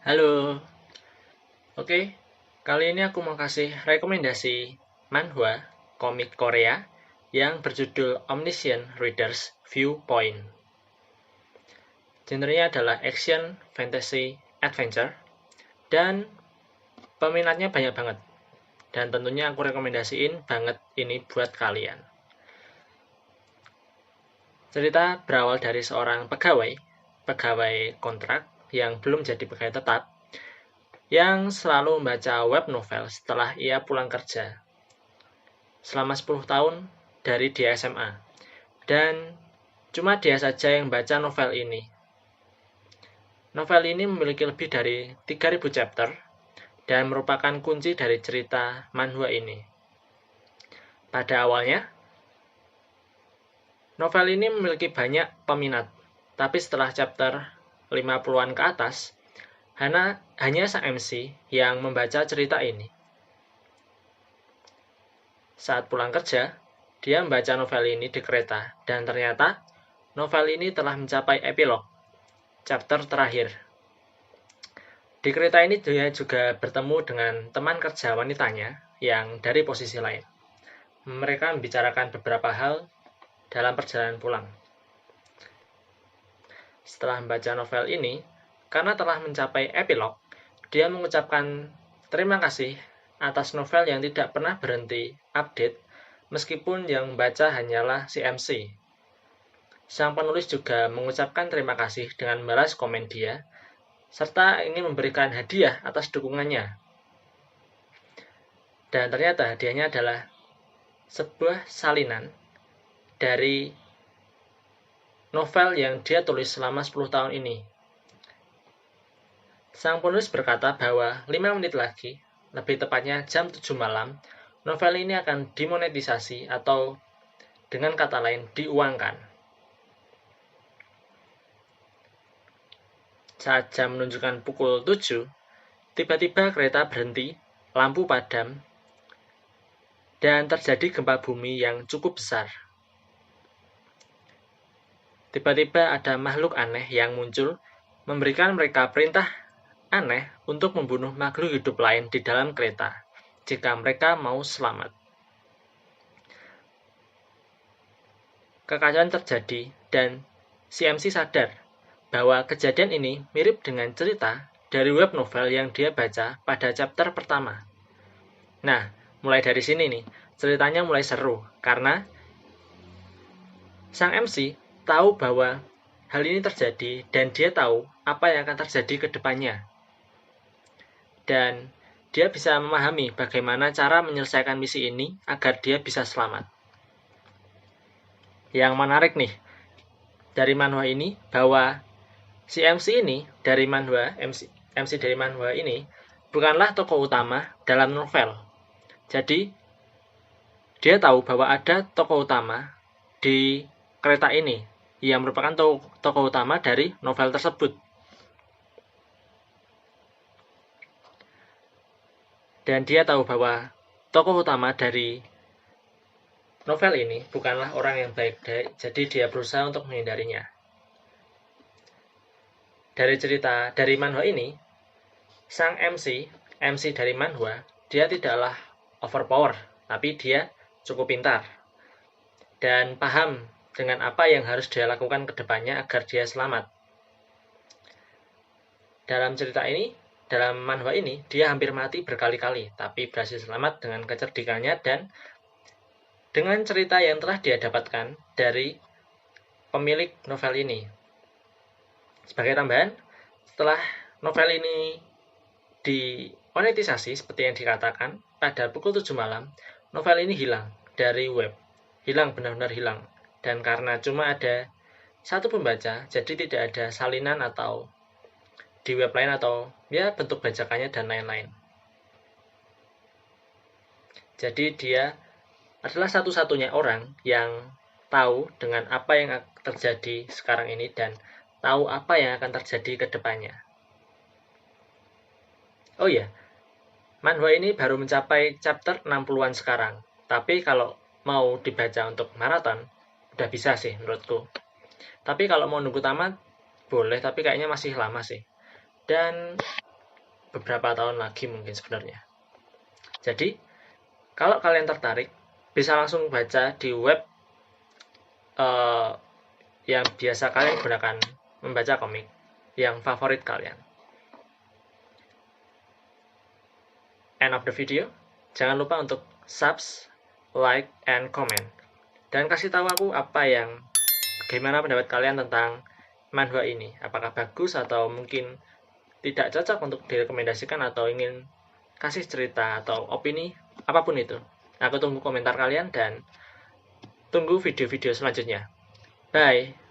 Halo, oke. Kali ini aku mau kasih rekomendasi manhwa komik Korea yang berjudul Omniscient Reader's Viewpoint. Genrenya adalah action, fantasy, adventure, dan peminatnya banyak banget. Dan tentunya aku rekomendasiin banget ini buat kalian. Cerita berawal dari seorang pegawai kontrak yang belum jadi pegawai tetap, yang selalu membaca web novel setelah ia pulang kerja selama 10 tahun dari dia SMA. Dan cuma dia saja yang baca novel ini. Novel ini memiliki lebih dari 3.000 chapter dan merupakan kunci dari cerita manhwa ini. Pada awalnya, novel ini memiliki banyak peminat, tapi setelah chapter 50-an ke atas, hanya sang MC yang membaca cerita ini. Saat pulang kerja, dia membaca novel ini di kereta, dan ternyata novel ini telah mencapai epilog, chapter terakhir. Di kereta ini dia juga bertemu dengan teman kerja wanitanya yang dari posisi lain. Mereka membicarakan beberapa hal dalam perjalanan pulang. Setelah membaca novel ini, karena telah mencapai epilog, dia mengucapkan terima kasih atas novel yang tidak pernah berhenti update, meskipun yang membaca hanyalah si MC. Sang penulis juga mengucapkan terima kasih dengan membalas komen dia, serta ingin memberikan hadiah atas dukungannya. Dan ternyata hadiahnya adalah sebuah salinan dari novel yang dia tulis selama 10 tahun ini. Sang penulis berkata bahwa 5 menit lagi, lebih tepatnya jam 7 malam, novel ini akan dimonetisasi atau dengan kata lain diuangkan. Saat jam menunjukkan pukul 7, tiba-tiba kereta berhenti, lampu padam, dan terjadi gempa bumi yang cukup besar. Tiba-tiba ada makhluk aneh yang muncul, memberikan mereka perintah aneh untuk membunuh makhluk hidup lain di dalam kereta, jika mereka mau selamat. Kekacauan terjadi, dan si MC sadar bahwa kejadian ini mirip dengan cerita dari web novel yang dia baca pada chapter pertama. Nah, mulai dari sini nih, ceritanya mulai seru, karena sang MC tahu bahwa hal ini terjadi dan dia tahu apa yang akan terjadi ke depannya. Dan dia bisa memahami bagaimana cara menyelesaikan misi ini agar dia bisa selamat. Yang menarik nih dari manhwa ini bahwa si MC ini dari manhwa MC dari manhwa ini bukanlah tokoh utama dalam novel. Jadi dia tahu bahwa ada tokoh utama di kereta ini yang merupakan tokoh utama dari novel tersebut. Dan dia tahu bahwa tokoh utama dari novel ini bukanlah orang yang baik, jadi dia berusaha untuk menghindarinya. Dari cerita dari manhwa ini, sang MC dari manhwa, dia tidaklah overpower, tapi dia cukup pintar dan paham dengan apa yang harus dia lakukan ke depannya agar dia selamat. Dalam cerita ini, dalam manhwa ini, dia hampir mati berkali-kali, tapi berhasil selamat dengan kecerdikannya dan dengan cerita yang telah dia dapatkan dari pemilik novel ini. Sebagai tambahan, setelah novel ini dimonetisasi seperti yang dikatakan, pada pukul 7 malam, novel ini hilang dari web. Hilang, benar-benar hilang. Dan karena cuma ada satu pembaca, jadi tidak ada salinan atau di web lain atau ya bentuk bajakannya dan lain-lain. Jadi dia adalah satu-satunya orang yang tahu dengan apa yang terjadi sekarang ini dan tahu apa yang akan terjadi ke depannya. Oh iya, manhwa ini baru mencapai chapter 60-an sekarang. Tapi kalau mau dibaca untuk maraton, udah bisa sih menurutku. Tapi kalau mau nunggu tamat, boleh, tapi kayaknya masih lama sih. Dan beberapa tahun lagi mungkin sebenarnya. Jadi, kalau kalian tertarik, bisa langsung baca di web yang biasa kalian gunakan membaca komik, yang favorit kalian. End of the video. Jangan lupa untuk subs, like, and comment. Dan kasih tahu aku gimana pendapat kalian tentang manhwa ini. Apakah bagus atau mungkin tidak cocok untuk direkomendasikan, atau ingin kasih cerita atau opini, apapun itu. Aku tunggu komentar kalian dan tunggu video-video selanjutnya. Bye!